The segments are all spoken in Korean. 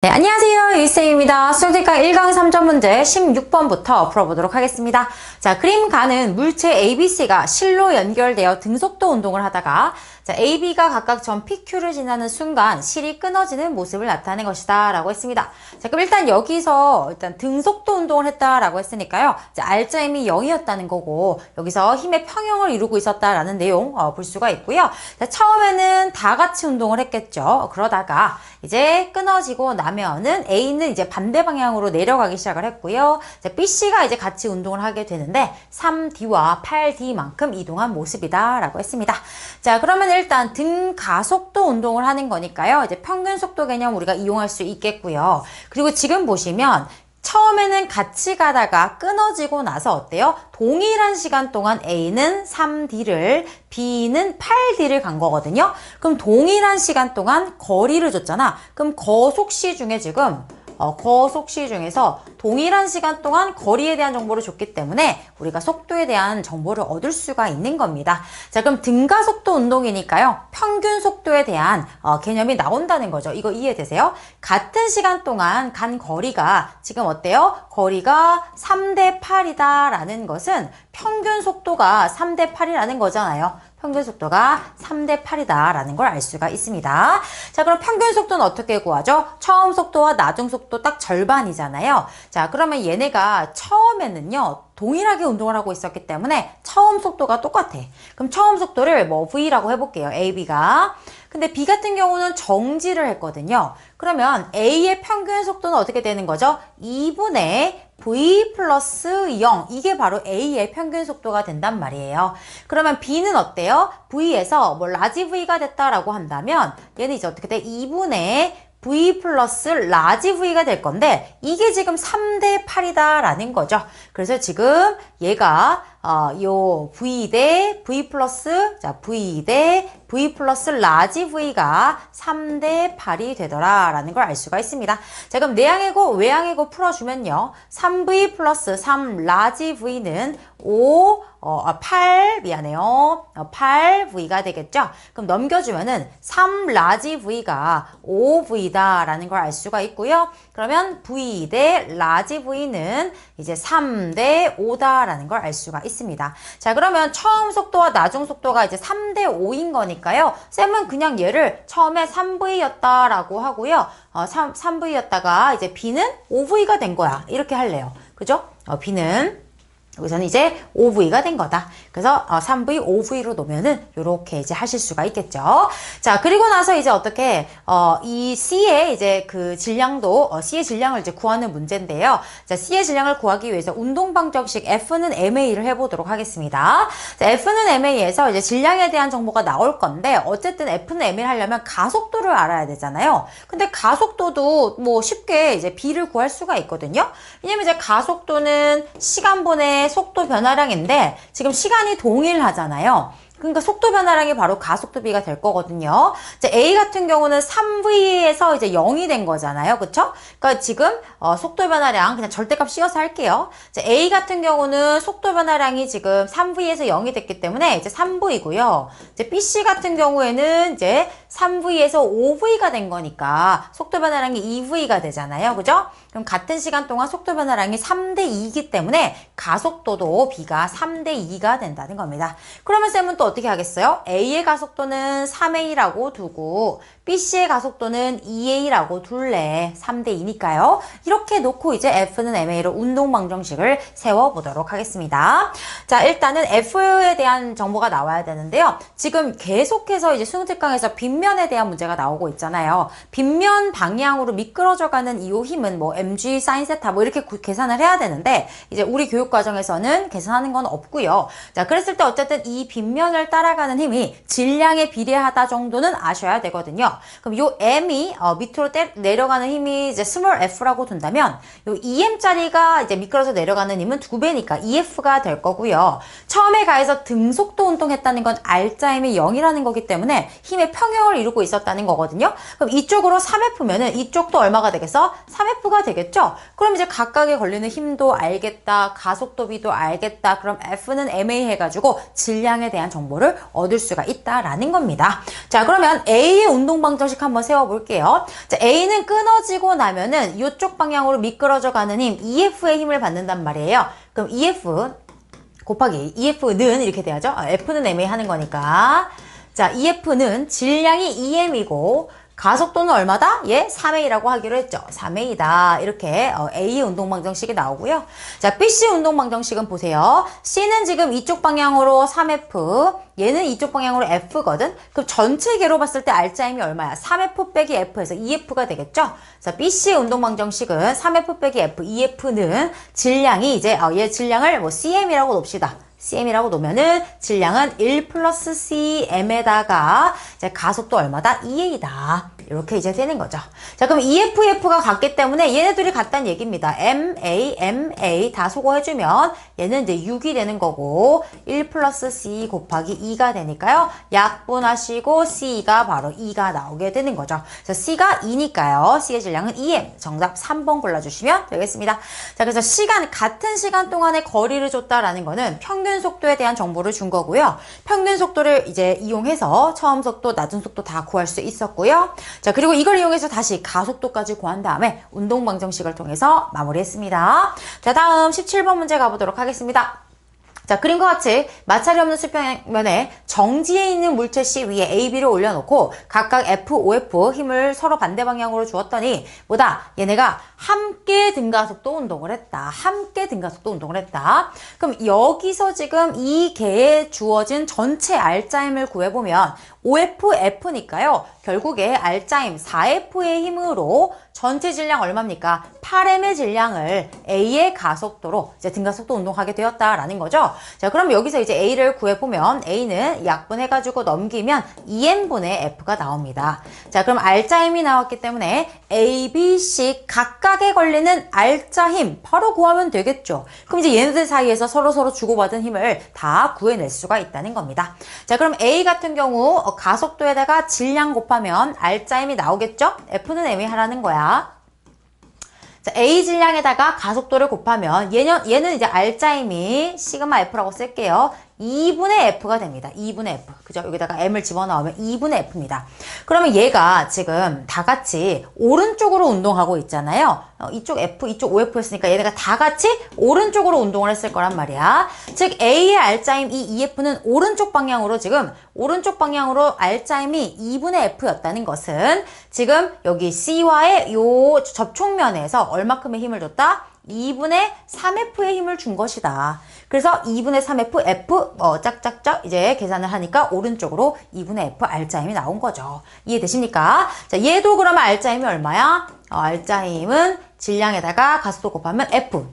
네, 안녕하세요. 유희쌤입니다. 수정특강 1강 3점 문제 16번부터 풀어보도록 하겠습니다. 자, 그림 가는 물체 ABC가 실로 연결되어 등속도 운동을 하다가 자, AB가 각각 점 PQ를 지나는 순간 실이 끊어지는 모습을 나타낸 것이다 라고 했습니다. 자, 그럼 일단 여기서 등속도 운동을 했다라고 했으니까요. 자, R점이 0이었다는 거고 여기서 힘의 평형을 이루고 있었다라는 내용 볼 수가 있고요. 자, 처음에는 다 같이 운동을 했겠죠. 그러다가 이제 끊어지고 나면은 A는 이제 반대 방향으로 내려가기 시작을 했고요. 자, BC가 이제 같이 운동을 하게 되는데 3D와 8D만큼 이동한 모습이다 라고 했습니다. 자, 그러면 일단 등 가속도 운동을 하는 거니까요. 이제 평균 속도 개념 우리가 이용할 수 있겠고요. 그리고 지금 보시면 처음에는 같이 가다가 끊어지고 나서 어때요? 동일한 시간 동안 A는 3D를, B는 8D를 간 거거든요. 그럼 동일한 시간 동안 거리를 줬잖아. 그럼 거속시 중에 지금 거속시 중에서 동일한 시간 동안 거리에 대한 정보를 줬기 때문에 우리가 속도에 대한 정보를 얻을 수가 있는 겁니다. 자, 그럼 등가속도 운동이니까요. 평균 속도에 대한 개념이 나온다는 거죠. 이거 이해되세요? 같은 시간 동안 간 거리가 지금 어때요? 거리가 3대 8이다 라는 것은 평균 속도가 3대 8이라는 거잖아요. 평균 속도가 3대 8이다 라는 걸 알 수가 있습니다. 자, 그럼 평균 속도는 어떻게 구하죠? 처음 속도와 나중 속도 딱 절반이잖아요. 자, 그러면 얘네가 처음에는요 동일하게 운동을 하고 있었기 때문에 처음 속도가 똑같아. 그럼 처음 속도를 뭐 V라고 해볼게요. AB가. 근데 B 같은 경우는 정지를 했거든요. 그러면 A의 평균 속도는 어떻게 되는 거죠? 2분의 V 플러스 0. 이게 바로 A의 평균 속도가 된단 말이에요. 그러면 B는 어때요? V에서 뭐 라지 V가 됐다라고 한다면 얘는 이제 어떻게 돼? 2분의 V 플러스 라지 V가 될 건데 이게 지금 3대 8이다 라는 거죠. 그래서 지금 얘가 요 V 대 V 플러스 자 V 대 V 플러스 라지 V가 3대 8이 되더라 라는 걸 알 수가 있습니다. 자, 그럼 내항이고 외항이고 풀어주면요. 3V 플러스 3 라지 V는 8V가 되겠죠? 그럼 넘겨주면은 3 라지 V가 5V다 라는 걸 알 수가 있고요. 그러면 V 대 라지 V는 이제 3대 5다 라는 걸 알 수가 있습니다. 자, 그러면 처음 속도와 나중 속도가 이제 3대 5인 거니까요. 쌤은 그냥 얘를 처음에 3V였다 라고 하고요. 3V였다가 이제 B는 5V가 된 거야. 이렇게 할래요. 그죠? B는 여기서는 이제 5V가 된 거다. 그래서 3V, 5V로 놓으면은 요렇게 이제 하실 수가 있겠죠. 자, 그리고 나서 이제 어떻게 이 C의 이제 그 질량도 C의 질량을 이제 구하는 문제인데요. 자, C의 질량을 구하기 위해서 운동 방정식 F는 MA를 해보도록 하겠습니다. 자, F는 MA에서 이제 질량에 대한 정보가 나올 건데 어쨌든 F는 MA를 하려면 가속도를 알아야 되잖아요. 근데 가속도도 뭐 쉽게 이제 B를 구할 수가 있거든요. 왜냐면 이제 가속도는 시간분의 속도 변화량인데 지금 시간이 동일하잖아요. 그러니까 속도 변화량이 바로 가속도 B가 될 거거든요. 자, A 같은 경우는 3V에서 이제 0이 된 거잖아요. 그쵸? 그러니까 지금 속도 변화량 그냥 절대값 씌워서 할게요. 자, A 같은 경우는 속도 변화량이 지금 3V에서 0이 됐기 때문에 이제 3V고요. 이제 BC 같은 경우에는 이제 3V에서 5V가 된 거니까 속도 변화량이 2V가 되잖아요. 그죠? 그럼 같은 시간 동안 속도 변화량이 3대 2이기 때문에 가속도도 B가 3대 2가 된다는 겁니다. 그러면 쌤은 또 어떻게 하겠어요? A의 가속도는 3A라고 두고 BC의 가속도는 2A라고 둘래. 3대 2니까요. 이렇게 놓고 이제 F는 MA로 운동 방정식을 세워보도록 하겠습니다. 자, 일단은 F에 대한 정보가 나와야 되는데요. 지금 계속해서 이제 수능특강에서 빗면에 대한 문제가 나오고 있잖아요. 빗면 방향으로 미끄러져가는 이 힘은 뭐 mg sin 세타 뭐 이렇게 계산을 해야 되는데 이제 우리 교육 과정에서는 계산하는 건 없고요. 자, 그랬을 때 어쨌든 이 빗면을 따라가는 힘이 질량에 비례하다 정도는 아셔야 되거든요. 그럼 요 m이 밑으로 내려가는 힘이 이제 스몰 f라고 둔다면 요 em짜리가 이제 미끄러져 내려가는 힘은 2배니까 ef가 될 거고요. 처음에 가해서 등속도 운동했다는 건 R자임이 0이라는 거기 때문에 힘의 평형을 이루고 있었다는 거거든요. 그럼 이쪽으로 3F면은 이쪽도 얼마가 되겠어? 3F가 되겠죠? 그럼 이제 각각에 걸리는 힘도 알겠다. 가속도 B도 알겠다. 그럼 F는 MA 해가지고 질량에 대한 정보 정보를 얻을 수가 있다라는 겁니다. 자, 그러면 A의 운동 방정식 한번 세워볼게요. 자, A는 끊어지고 나면은 이쪽 방향으로 미끄러져 가는 힘, EF의 힘을 받는단 말이에요. 그럼 EF 곱하기 EF는 이렇게 돼야죠. F는 MA 하는 거니까. 자, EF는 질량이 EM이고 가속도는 얼마다? 예, 3A라고 하기로 했죠. 3A다. 이렇게 A의 운동방정식이 나오고요. 자, BC 운동방정식은 보세요. C는 지금 이쪽 방향으로 3F, 얘는 이쪽 방향으로 F거든? 그럼 전체 개로 봤을 때 R자임이 얼마야? 3F 빼기 F에서 2F가 되겠죠? 자, BC 운동방정식은 3F 빼기 F, 2F는 질량이 이제, 얘 질량을 뭐 CM이라고 놉시다. CM이라고 놓으면은 질량은 1 플러스 CM에다가 이제 가속도 얼마다? 2A다. 이렇게 이제 되는 거죠. 자, 그럼 EF, F가 같기 때문에 얘네들이 같다는 얘기입니다. MA 다 소거해주면 얘는 이제 6이 되는 거고 1 플러스 C 곱하기 2가 되니까요. 약분하시고 C가 바로 2가 나오게 되는 거죠. 그래서 C가 2니까요. C의 질량은 2M. 정답 3번 골라주시면 되겠습니다. 자, 그래서 같은 시간 동안에 거리를 줬다라는 거는 평균 속도에 대한 정보를 준 거고요. 평균 속도를 이제 이용해서 처음 속도, 낮은 속도 다 구할 수 있었고요. 자, 그리고 이걸 이용해서 다시 가속도까지 구한 다음에 운동 방정식을 통해서 마무리했습니다. 자, 다음 17번 문제 가보도록 하겠습니다. 자, 그림과 같이 마찰이 없는 수평면에 정지해 있는 물체C 위에 A, B를 올려놓고 각각 F, OF 힘을 서로 반대 방향으로 주었더니 뭐다? 얘네가 함께 등가속도 운동을 했다. 함께 등가속도 운동을 했다. 그럼 여기서 지금 이 개에 주어진 전체 R자임을 구해보면 OF, F니까요. 결국에 R자임 4F의 힘으로 전체 질량 얼마입니까? 8M의 질량을 A의 가속도로 이제 등가속도 운동하게 되었다라는 거죠. 자, 그럼 여기서 이제 A를 구해보면 A는 약분해가지고 넘기면 2M분의 F가 나옵니다. 자, 그럼 R자임이 나왔기 때문에 A, B, C 각각에 걸리는 R자 힘 바로 구하면 되겠죠. 그럼 이제 얘네들 사이에서 서로 주고받은 힘을 다 구해낼 수가 있다는 겁니다. 자, 그럼 A 같은 경우 가속도에다가 질량 곱하면 R자 힘이 나오겠죠? F는 M이 하라는 거야. 자, A 질량에다가 가속도를 곱하면 얘는 이제 R자임이 시그마 F라고 쓸게요. 2분의 F가 됩니다. 2분의 F. 그죠? 여기다가 M을 집어넣으면 2분의 F입니다. 그러면 얘가 지금 다 같이 오른쪽으로 운동하고 있잖아요. 이쪽 F, 이쪽 OF였으니까 얘네가 다 같이 오른쪽으로 운동을 했을 거란 말이야. 즉 A의 R자임 이 EF는 오른쪽 방향으로 R자임이 2분의 F였다는 것은 지금 여기 C와의 요 접촉면에서 얼마큼의 힘을 줬다? 2분의 3F의 힘을 준 것이다. 그래서 2분의 3F, F, 짝짝짝 이제 계산을 하니까 오른쪽으로 2분의 F R자임이 나온 거죠. 이해되십니까? 자, 얘도 그러면 R자임이 얼마야? R자임은 질량에다가 가속도 곱하면 F.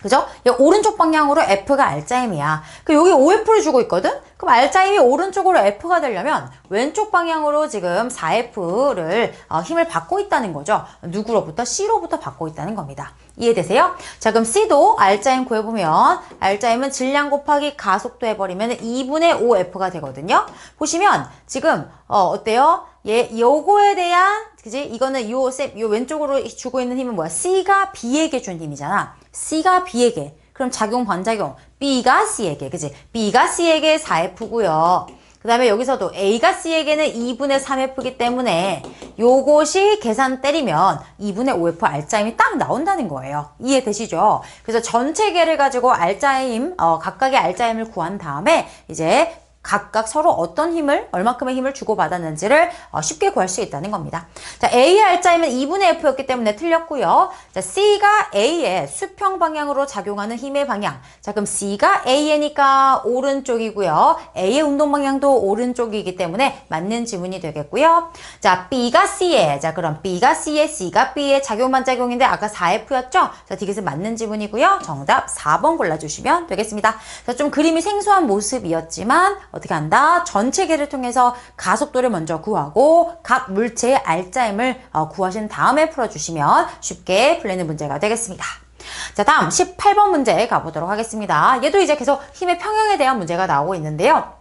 그죠? 오른쪽 방향으로 F가 R자임이야. 여기 OF를 주고 있거든? 그럼 R자임이 오른쪽으로 F가 되려면 왼쪽 방향으로 지금 4F를 힘을 받고 있다는 거죠. 누구로부터? C로부터 받고 있다는 겁니다. 이해되세요? 자, 그럼 C도 R자임 구해보면 R자임은 질량 곱하기 가속도 해버리면 2분의 5F가 되거든요. 보시면 지금 어때요? 요거에 대한 그지? 이거는 요 왼쪽으로 주고 있는 힘은 뭐야? C가 B에게 준 힘이잖아. C가 B에게. 그럼 작용 반작용. B가 C에게. 그지? B가 C에게 4F고요. 그 다음에 여기서도 A가 C에게는 2분의 3F이기 때문에 요것이 계산 때리면 2분의 5F R자임이 딱 나온다는 거예요. 이해되시죠? 그래서 전체 개를 가지고 R자임, 각각의 R자임을 구한 다음에 이제 각각 서로 어떤 힘을, 얼마큼의 힘을 주고받았는지를 쉽게 구할 수 있다는 겁니다. 자, A의 R자임은 2분의 F였기 때문에 틀렸고요. 자, C가 A의 수평 방향으로 작용하는 힘의 방향. 자, 그럼 C가 A니까 오른쪽이고요. A의 운동 방향도 오른쪽이기 때문에 맞는 지문이 되겠고요. 자, B가 C에, 자, 그럼 B가 C에, C가 B에 작용 반작용인데 아까 4F였죠? 자, 디귿은 맞는 지문이고요. 정답 4번 골라주시면 되겠습니다. 자, 좀 그림이 생소한 모습이었지만 어떻게 한다? 전체 개를 통해서 가속도를 먼저 구하고 각 물체의 R자임을 구하신 다음에 풀어주시면 쉽게 풀리는 문제가 되겠습니다. 자, 다음 18번 문제 가보도록 하겠습니다. 얘도 이제 계속 힘의 평형에 대한 문제가 나오고 있는데요.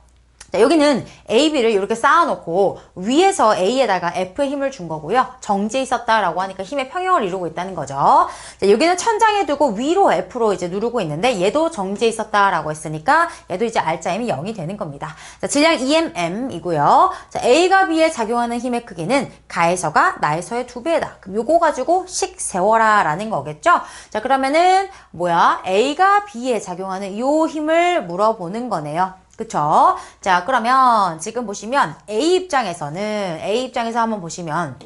자, 여기는 A, B를 이렇게 쌓아놓고 위에서 A에다가 F의 힘을 준 거고요. 정지에 있었다라고 하니까 힘의 평형을 이루고 있다는 거죠. 자, 여기는 천장에 두고 위로 F로 이제 누르고 있는데 얘도 정지에 있었다라고 했으니까 얘도 이제 R자임이 0이 되는 겁니다. 자, 질량 EMM이고요. 자, A가 B에 작용하는 힘의 크기는 가에서가 나에서의 2배다. 그럼 요거 가지고 식 세워라 라는 거겠죠? 자, 그러면은 뭐야? A가 B에 작용하는 요 힘을 물어보는 거네요. 그쵸? 자, 그러면 지금 보시면 A 입장에서 한번 보시면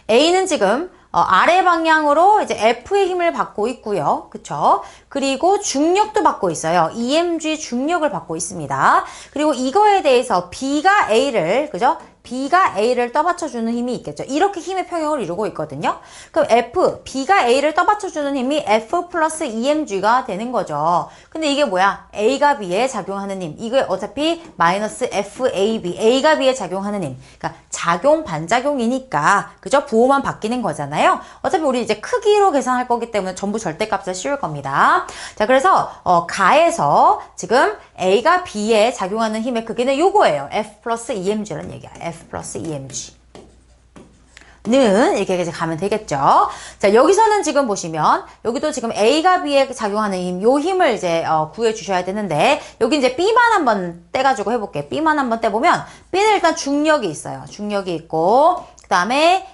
A는 지금 아래 방향으로 이제 F의 힘을 받고 있고요. 그쵸? 그리고 중력도 받고 있어요. EMG 중력을 받고 있습니다. 그리고 이거에 대해서 B가 A를, 그죠? B가 A를 떠받쳐주는 힘이 있겠죠. 이렇게 힘의 평형을 이루고 있거든요. 그럼 B가 A를 떠받쳐주는 힘이 F 플러스 EMG가 되는 거죠. 근데 이게 뭐야? A가 B에 작용하는 힘. 이게 어차피 마이너스 FAB. A가 B에 작용하는 힘. 그러니까 작용, 반작용이니까, 그죠? 부호만 바뀌는 거잖아요. 어차피 우리 이제 크기로 계산할 거기 때문에 전부 절대값을 씌울 겁니다. 자, 그래서, 가에서 지금 A가 B에 작용하는 힘의 크기는 요거예요. F 플러스 EMG라는 얘기야. F 플러스 EMG. 는 이렇게 가면 되겠죠. 자, 여기서는 지금 보시면 여기도 지금 A가 B에 작용하는 힘, 요 힘을 이제 구해 주셔야 되는데 여기 이제 B만 한번 떼가지고 해볼게요. B만 한번 떼보면 B는 일단 중력이 있어요. 중력이 있고 그 다음에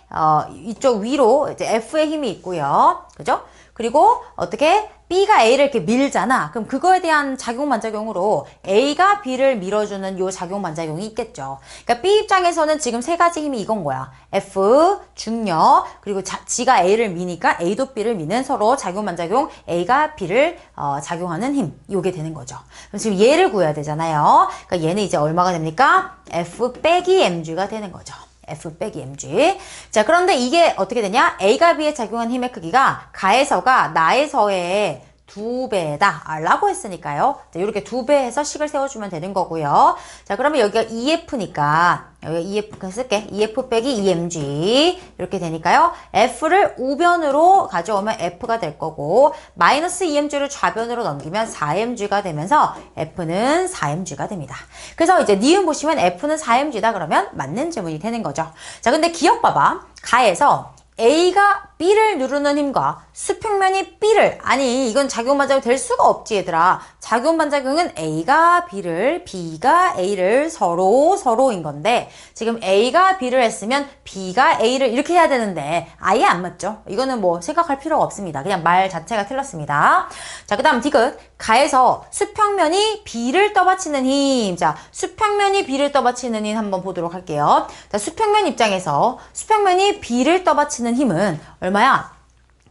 이쪽 위로 이제 F의 힘이 있고요. 그죠? 그리고 어떻게 B가 A를 이렇게 밀잖아. 그럼 그거에 대한 작용 반작용으로 A가 B를 밀어주는 요 작용 반작용이 있겠죠. 그러니까 B 입장에서는 지금 세 가지 힘이 이건 거야. F, 중력, 그리고 지가 A를 미니까 A도 B를 미는 서로 작용 반작용 A가 B를 작용하는 힘. 요게 되는 거죠. 그럼 지금 얘를 구해야 되잖아요. 그러니까 얘는 이제 얼마가 됩니까? F 빼기 MG가 되는 거죠. F 빼기 mg. 자, 그런데 이게 어떻게 되냐? A가 B에 작용한 힘의 크기가 가에서가 나에서의 2배다 라고 했으니까요. 자, 이렇게 2배 해서 식을 세워주면 되는 거고요. 자, 그러면 여기가 EF니까 여기 EF 쓸게. EF 빼기 EMG 이렇게 되니까요. F를 우변으로 가져오면 F가 될 거고 마이너스 EMG를 좌변으로 넘기면 4mg가 되면서 F는 4mg가 됩니다. 그래서 이제 니은 보시면 F는 4mg다 그러면 맞는 질문이 되는 거죠. 자, 근데 기억 봐봐. 가에서 A가 B를 누르는 힘과 수평면이 B를, 아니 이건 작용반작용 될 수가 없지 얘들아. 작용반작용은 A가 B를, B가 A를 서로인 건데 지금 A가 B를 했으면 B가 A를 이렇게 해야 되는데 아예 안 맞죠? 이거는 뭐 생각할 필요가 없습니다. 그냥 말 자체가 틀렸습니다. 자, 그 다음 디귿. 가에서 수평면이 B를 떠받치는 힘. 자, 수평면이 B를 떠받치는 힘 한번 보도록 할게요. 자, 수평면 입장에서 수평면이 B를 떠받치는 힘은 얼마야?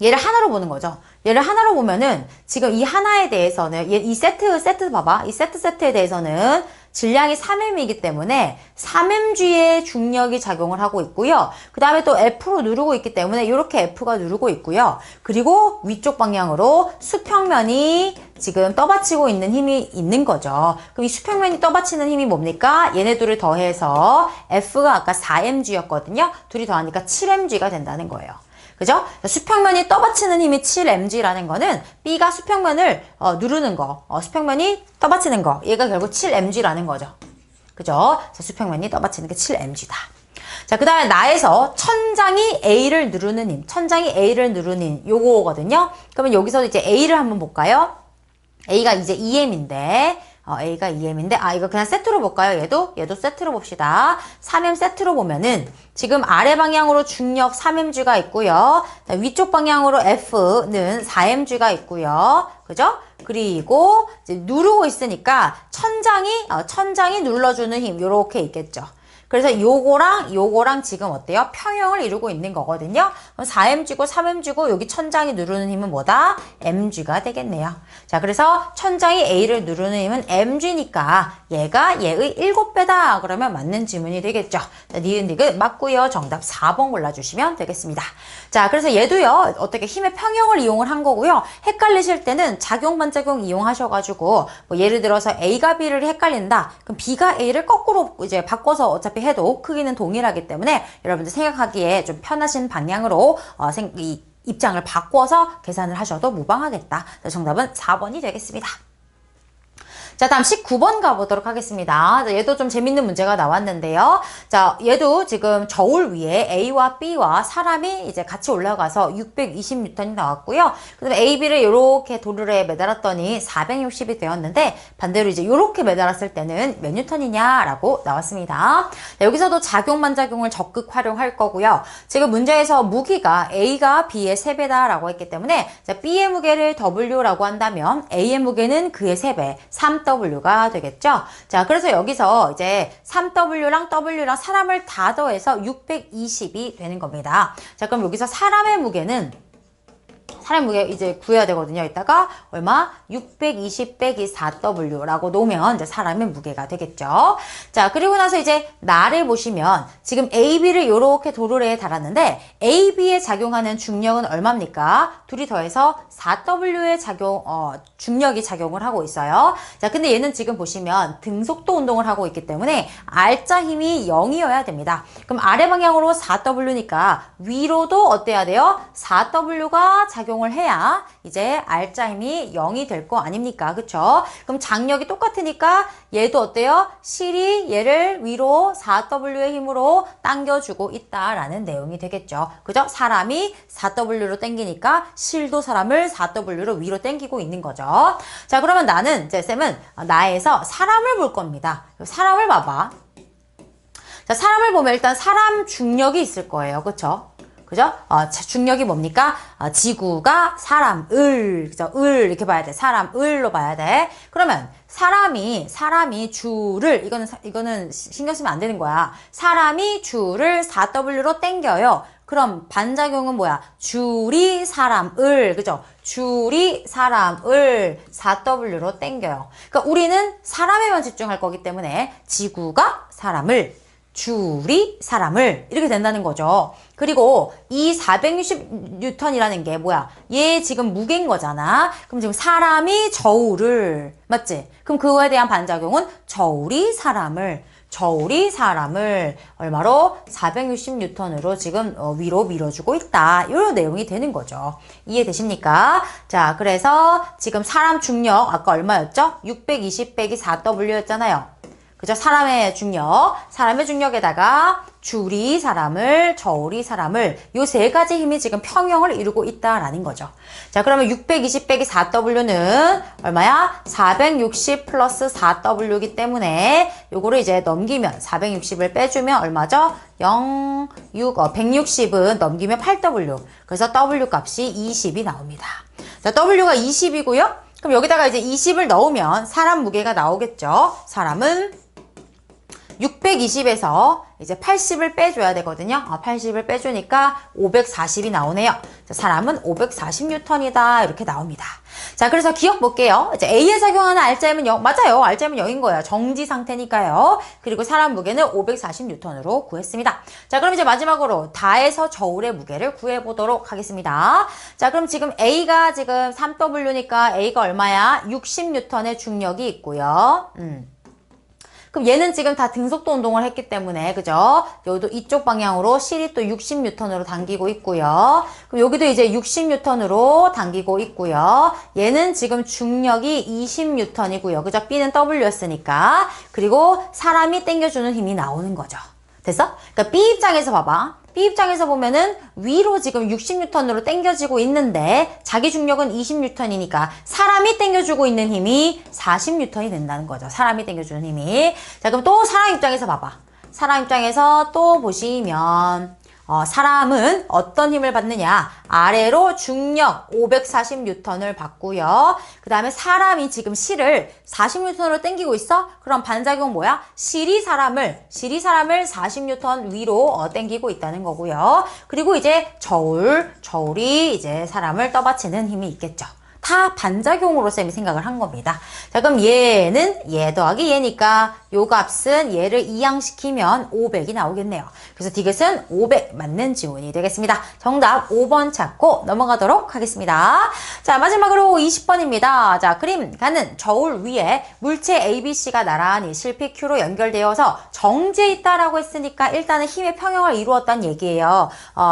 얘를 하나로 보는 거죠. 얘를 하나로 보면은 지금 이 하나에 대해서는 이 세트 봐봐. 이 세트에 대해서는 질량이 3m이기 때문에 3mg의 중력이 작용을 하고 있고요. 그 다음에 또 F로 누르고 있기 때문에 이렇게 F가 누르고 있고요. 그리고 위쪽 방향으로 수평면이 지금 떠받치고 있는 힘이 있는 거죠. 그럼 이 수평면이 떠받치는 힘이 뭡니까? 얘네들을 더해서 F가 아까 4mg였거든요. 둘이 더하니까 7mg가 된다는 거예요. 그죠? 수평면이 떠받치는 힘이 7mg라는 거는 B가 수평면을 누르는 거, 수평면이 떠받치는 거, 얘가 결국 7mg라는 거죠. 그죠? 수평면이 떠받치는 게 7mg다. 자, 그 다음에 나에서 천장이 A를 누르는 힘, 천장이 A를 누르는 힘, 요거거든요. 그러면 여기서 이제 A를 한번 볼까요? A가 이제 EM인데, A가 EM인데, 이거 그냥 세트로 볼까요? 얘도 세트로 봅시다. 3M 세트로 보면은, 지금 아래 방향으로 중력 3mg가 있고요. 위쪽 방향으로 F는 4mg가 있고요. 그죠? 그리고, 이제 누르고 있으니까, 천장이 눌러주는 힘, 요렇게 있겠죠. 그래서 요거랑 지금 어때요? 평형을 이루고 있는 거거든요. 그럼 4mg고 3mg고 여기 천장이 누르는 힘은 뭐다? mg가 되겠네요. 자, 그래서 천장이 A를 누르는 힘은 mg니까 얘가 얘의 7배다. 그러면 맞는 지문이 되겠죠. 자, 니은 맞고요. 정답 4번 골라주시면 되겠습니다. 자, 그래서 얘도요. 어떻게 힘의 평형을 이용을 한 거고요. 헷갈리실 때는 작용 반작용 이용하셔가지고 뭐 예를 들어서 A가 B를 헷갈린다. 그럼 B가 A를 거꾸로 이제 바꿔서 어차피 해도 크기는 동일하기 때문에 여러분들 생각하기에 좀 편하신 방향으로 이 입장을 바꿔서 계산을 하셔도 무방하겠다. 정답은 4번이 되겠습니다. 자, 다음 19번 가보도록 하겠습니다. 자, 얘도 좀 재밌는 문제가 나왔는데요. 자, 얘도 지금 저울 위에 A와 B와 사람이 이제 같이 올라가서 620N이 나왔고요. 그 다음에 A, B를 이렇게 도르래에 매달았더니 460이 되었는데 반대로 이제 이렇게 매달았을 때는 몇 뉴턴이냐라고 나왔습니다. 자, 여기서도 작용, 반작용을 적극 활용할 거고요. 지금 문제에서 무기가 A가 B의 3배다라고 했기 때문에 자, B의 무게를 W라고 한다면 A의 무게는 그의 3배, 3W가 되겠죠. 자, 그래서 여기서 이제 3W랑 W랑 사람을 다 더해서 620이 되는 겁니다. 자, 그럼 여기서 사람의 무게는 사람 무게 이제 구해야 되거든요. 이따가 얼마? 620 빼기 4W라고 놓으면 이제 사람의 무게가 되겠죠. 자, 그리고 나서 이제 나를 보시면 지금 AB를 이렇게 도르래에 달았는데 AB에 작용하는 중력은 얼마입니까? 둘이 더해서 4W의 중력이 작용을 하고 있어요. 자, 근데 얘는 지금 보시면 등속도 운동을 하고 있기 때문에 R자 힘이 0이어야 됩니다. 그럼 아래 방향으로 4W니까 위로도 어때야 돼요? 4W가 작용을 해야 이제 R자 힘이 0이 될 거 아닙니까? 그쵸? 그럼 장력이 똑같으니까 얘도 어때요? 실이 얘를 위로 4W의 힘으로 당겨주고 있다라는 내용이 되겠죠. 그죠? 사람이 4W로 당기니까 실도 사람을 4W로 위로 당기고 있는 거죠. 자, 그러면 나는 이제 쌤은 나에서 사람을 볼 겁니다. 사람을 봐봐. 자, 사람을 보면 일단 사람 중력이 있을 거예요. 그쵸? 그죠? 중력이 뭡니까? 지구가 사람을, 그죠? 을, 이렇게 봐야 돼. 사람을로 봐야 돼. 그러면 사람이 줄을, 이거는 신경 쓰면 안 되는 거야. 사람이 줄을 4W로 당겨요. 그럼 반작용은 뭐야? 줄이 사람을, 그죠? 줄이 사람을 4W로 당겨요. 그러니까 우리는 사람에만 집중할 거기 때문에 지구가 사람을, 줄이 사람을 이렇게 된다는 거죠. 그리고 이 460N이라는 게 뭐야? 얘 지금 무게인 거잖아. 그럼 지금 사람이 저울을, 맞지? 그럼 그거에 대한 반작용은 저울이 사람을 얼마로? 460N으로 지금 위로 밀어주고 있다. 이런 내용이 되는 거죠. 이해되십니까? 자, 그래서 지금 사람 중력 아까 얼마였죠? 620 빼기 4W였잖아요. 그죠? 사람의 중력에다가 줄이 사람을, 저울이 사람을 요 세 가지 힘이 지금 평형을 이루고 있다라는 거죠. 자, 그러면 620 빼기 4W는 얼마야? 460 플러스 4W이기 때문에 요거를 이제 넘기면 460을 빼주면 얼마죠? 160은 넘기면 8W. 그래서 W 값이 20이 나옵니다. 자, W가 20이고요. 그럼 여기다가 이제 20을 넣으면 사람 무게가 나오겠죠. 사람은 620에서 이제 80을 빼줘야 되거든요. 80을 빼주니까 540이 나오네요. 자, 사람은 540N이다. 이렇게 나옵니다. 자, 그래서 기억 볼게요. 이제 A에 작용하는 R자임은 0, 맞아요. R자임은 0인 거예요. 정지 상태니까요. 그리고 사람 무게는 540N으로 구했습니다. 자, 그럼 이제 마지막으로 다에서 저울의 무게를 구해보도록 하겠습니다. 자, 그럼 지금 A가 지금 3W니까 A가 얼마야? 60N의 중력이 있고요. 그럼 얘는 지금 다 등속도 운동을 했기 때문에, 그죠? 여기도 이쪽 방향으로 실이 또 60N으로 당기고 있고요. 그럼 여기도 이제 60N으로 당기고 있고요. 얘는 지금 중력이 20N이고요. 그죠? B는 W였으니까. 그리고 사람이 당겨주는 힘이 나오는 거죠. 됐어? 그러니까 B 입장에서 봐봐. B 입장에서 보면은 위로 지금 60N으로 당겨지고 있는데 자기 중력은 20N이니까 사람이 당겨주고 있는 힘이 40N이 된다는 거죠. 사람이 당겨주는 힘이. 자, 그럼 또 사람 입장에서 봐봐. 사람 입장에서 또 보시면 사람은 어떤 힘을 받느냐? 아래로 중력 540N을 받고요. 그 다음에 사람이 지금 실을 40N으로 당기고 있어? 그럼 반작용 뭐야? 실이 사람을 40N 위로 당기고 있다는 거고요. 그리고 이제 저울이 이제 사람을 떠받치는 힘이 있겠죠. 다 반작용으로 쌤이 생각을 한 겁니다. 자, 그럼 얘는 얘 더하기 얘니까 요 값은 얘를 이항시키면 500이 나오겠네요. 그래서 디귿은 500 맞는 지문이 되겠습니다. 정답 5번 찾고 넘어가도록 하겠습니다. 자, 마지막으로 20번입니다. 자, 그림 가는 저울 위에 물체 ABC가 나란히 실피 Q로 연결되어서 정지해 있다라고 했으니까 일단은 힘의 평형을 이루었다는 얘기예요.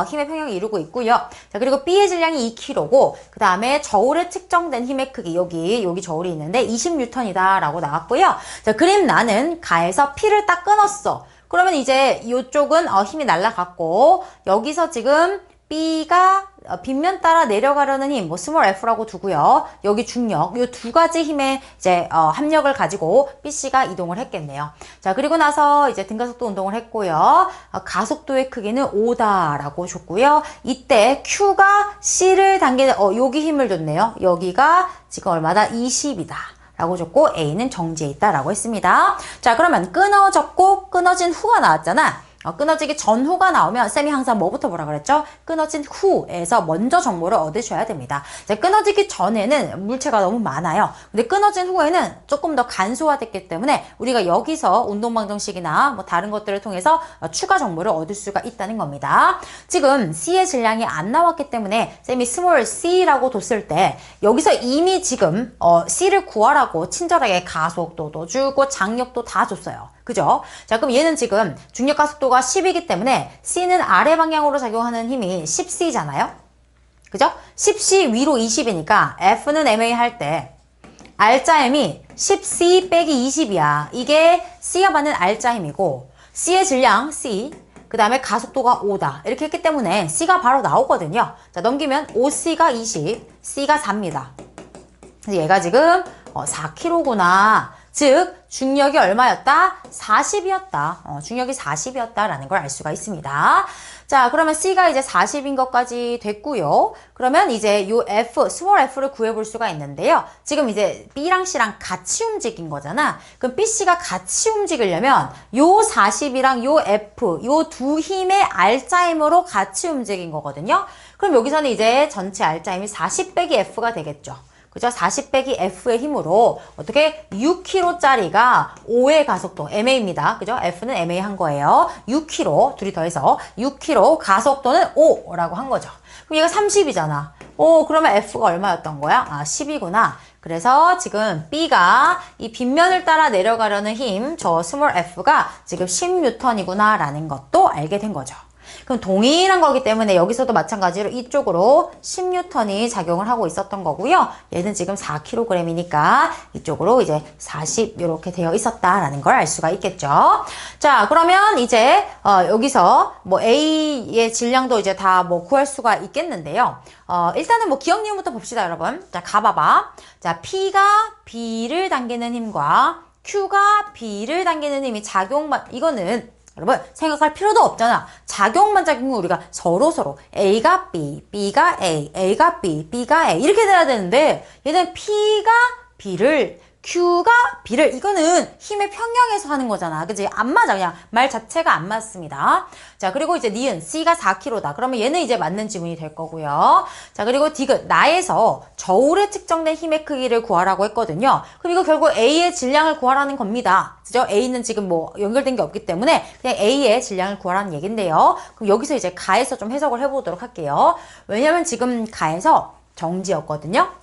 힘의 평형을 이루고 있고요. 자, 그리고 B의 질량이 2kg고 그 다음에 저울의 측 측정된 힘의 크기, 여기 저울이 있는데 20N이다 라고 나왔고요. 자, 그럼 나는 가에서 P를 딱 끊었어. 그러면 이제 이쪽은 힘이 날아갔고, 여기서 지금 B가 빗면 따라 내려가려는 힘, 스몰 f라고 두고요. 여기 중력, 이 두 가지 힘의 이제 합력을 가지고 BC가 이동을 했겠네요. 자, 그리고 나서 이제 등가속도 운동을 했고요. 가속도의 크기는 5다라고 줬고요. 이때 Q가 C를 당기는 여기 힘을 줬네요. 여기가 지금 얼마다? 20이다. 라고 줬고 A는 정지해 있다라고 했습니다. 자, 그러면 끊어졌고 끊어진 후가 나왔잖아. 끊어지기 전후가 나오면 쌤이 항상 뭐부터 보라 그랬죠? 끊어진 후에서 먼저 정보를 얻으셔야 됩니다. 자, 끊어지기 전에는 물체가 너무 많아요. 근데 끊어진 후에는 조금 더 간소화됐기 때문에 우리가 여기서 운동방정식이나 뭐 다른 것들을 통해서 추가 정보를 얻을 수가 있다는 겁니다. 지금 C의 질량이 안 나왔기 때문에 쌤이 스몰 c라고 뒀을 때 여기서 이미 지금 C를 구하라고 친절하게 가속도도 주고 장력도 다 줬어요. 그죠? 자, 그럼 얘는 지금 중력 가속도가 10이기 때문에 C는 아래 방향으로 작용하는 힘이 10C잖아요? 그죠? 10C 위로 20이니까 F는 MA 할 때 R자 힘이 10C 빼기 20이야. 이게 C가 받는 R자 힘이고 C의 질량 C, 그 다음에 가속도가 5다. 이렇게 했기 때문에 C가 바로 나오거든요. 자, 넘기면 5C가 20, C가 4입니다. 그래서 얘가 지금 4kg구나. 즉 중력이 얼마였다? 40이었다. 중력이 40이었다라는 걸 알 수가 있습니다. 자, 그러면 C가 이제 40인 것까지 됐고요. 그러면 이제 요 F, 스몰 f를 구해볼 수가 있는데요. 지금 이제 B랑 C랑 같이 움직인 거잖아. 그럼 B, C가 같이 움직이려면 요 40이랑 요 F, 요 두 힘의 R자 힘으로 같이 움직인 거거든요. 그럼 여기서는 이제 전체 R자 힘이 40 빼기 F가 되겠죠. 그죠? 40 빼기 F의 힘으로 어떻게 6kg짜리가 5의 가속도, MA입니다. 그죠? F는 MA 한 거예요. 6kg, 둘이 더해서 6kg, 가속도는 5라고 한 거죠. 그럼 얘가 30이잖아. 그러면 F가 얼마였던 거야? 10이구나. 그래서 지금 B가 이 빗면을 따라 내려가려는 힘, 저 스몰 f가 지금 10N이구나 라는 것도 알게 된 거죠. 그럼 동일한 거기 때문에 여기서도 마찬가지로 이쪽으로 10N이 작용을 하고 있었던 거고요. 얘는 지금 4kg이니까 이쪽으로 이제 40 이렇게 되어 있었다라는 걸 알 수가 있겠죠. 자, 그러면 이제 여기서 뭐 A의 질량도 이제 다 뭐 구할 수가 있겠는데요. 일단은 뭐 기억 니은부터 봅시다, 여러분. 자, 가봐봐. 자, P가 B를 당기는 힘과 Q가 B를 당기는 힘이 이거는 여러분 생각할 필요도 없잖아. 작용만 작용은 우리가 서로 A가 B, B가 A, A가 B, B가 A 이렇게 돼야 되는데 얘는 P가 B를 Q가 B를 이거는 힘의 평형에서 하는 거잖아. 그치? 안 맞아. 그냥 말 자체가 안 맞습니다. 자, 그리고 이제 니은 C가 4kg다. 그러면 얘는 이제 맞는 지문이 될 거고요. 자, 그리고 디귿 나에서 저울에 측정된 힘의 크기를 구하라고 했거든요. 그럼 이거 결국 A의 질량을 구하라는 겁니다. 그죠? A는 지금 뭐 연결된 게 없기 때문에 그냥 A의 질량을 구하라는 얘긴데요. 그럼 여기서 이제 가에서 좀 해석을 해보도록 할게요. 왜냐면 지금 가에서 정지였거든요.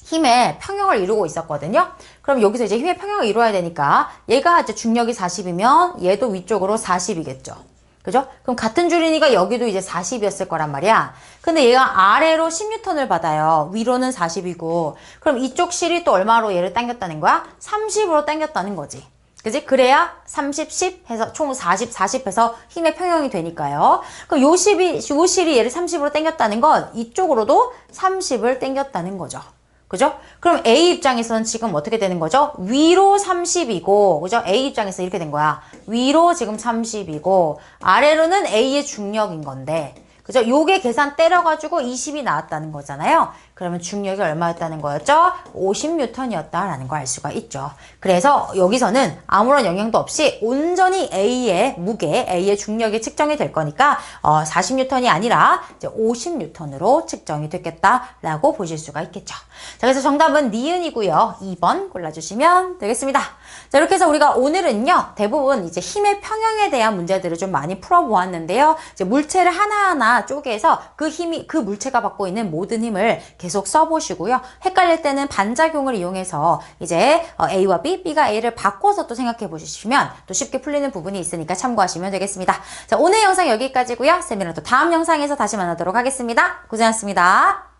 힘의 평형을 이루고 있었거든요. 그럼 여기서 이제 힘의 평형을 이루어야 되니까 얘가 이제 중력이 40이면 얘도 위쪽으로 40이겠죠. 그죠? 그럼 같은 줄이니까 여기도 이제 40이었을 거란 말이야. 근데 얘가 아래로 10N을 받아요. 위로는 40이고. 그럼 이쪽 실이 또 얼마로 얘를 당겼다는 거야? 30으로 당겼다는 거지. 그지? 그래야 30, 10 해서 총 40, 40 해서 힘의 평형이 되니까요. 그럼 요 실이 얘를 30으로 당겼다는 건 이쪽으로도 30을 당겼다는 거죠. 그죠? 그럼 A 입장에서는 지금 어떻게 되는 거죠? 위로 30이고, 그죠? A 입장에서 이렇게 된 거야. 위로 지금 30이고, 아래로는 A의 중력인 건데, 그죠? 요게 계산 때려가지고 20이 나왔다는 거잖아요. 그러면 중력이 얼마였다는 거였죠? 50N이었다라는 걸 알 수가 있죠. 그래서 여기서는 아무런 영향도 없이 온전히 A의 무게, A의 중력이 측정이 될 거니까 40N이 아니라 이제 50N으로 측정이 됐겠다라고 보실 수가 있겠죠. 자, 그래서 정답은 니은이고요. 2번 골라주시면 되겠습니다. 자, 이렇게 해서 우리가 오늘은요, 대부분 이제 힘의 평형에 대한 문제들을 좀 많이 풀어보았는데요. 이제 물체를 하나하나 쪼개서 그 물체가 받고 있는 모든 힘을 계속 써보시고요. 헷갈릴 때는 반작용을 이용해서 이제 A와 B, B가 A를 바꿔서 또 생각해 보시면 또 쉽게 풀리는 부분이 있으니까 참고하시면 되겠습니다. 자, 오늘 영상 여기까지고요. 쌤이랑 또 다음 영상에서 다시 만나도록 하겠습니다. 고생하셨습니다.